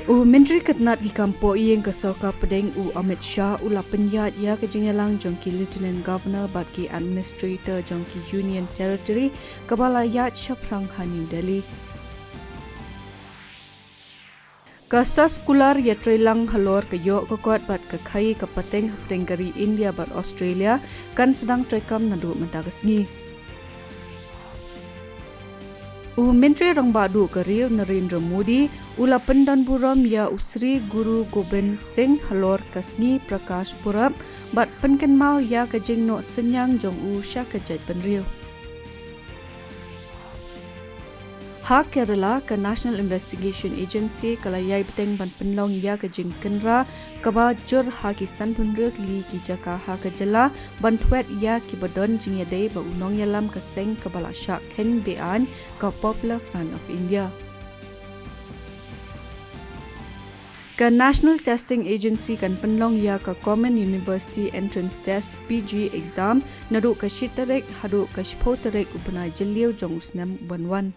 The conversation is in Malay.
Menteri Ketnat di kampo yang kesorka pedeng Amit Shah ula penyat ya kejingalang jongki Lieutenant Governor bagi Administrator jongki Union Territory Meghalaya Chaprang New Delhi. Kasas kular ya trelang halor ke yok kekuat bat ke kai ke peteng pedengari India bat Australia kan sedang trekam nadu mentakesngi. Menteri Rang Badu Kariu Narendra Modi ula pendan buram ya usri Guru Gobind Singh halor kasni Prakash Purab bat penken mau ya kajing no senyang jong sya kajat penriu. Hak Kerala ke National Investigation Agency kalayai beteng ban penlong ya kajing kenra kaba jur hakisan penriu li ki jaka ha kajala ban thwet ya ki badon jingya dei ba unong yalam kaseng kabala syak ken bean ka Popular Front of India. Ke National Testing Agency kan penlong ya ke Common University Entrance Test PG exam nadu ke shiterek hadu ke shpoterek upana jeliu jong usnam banwan.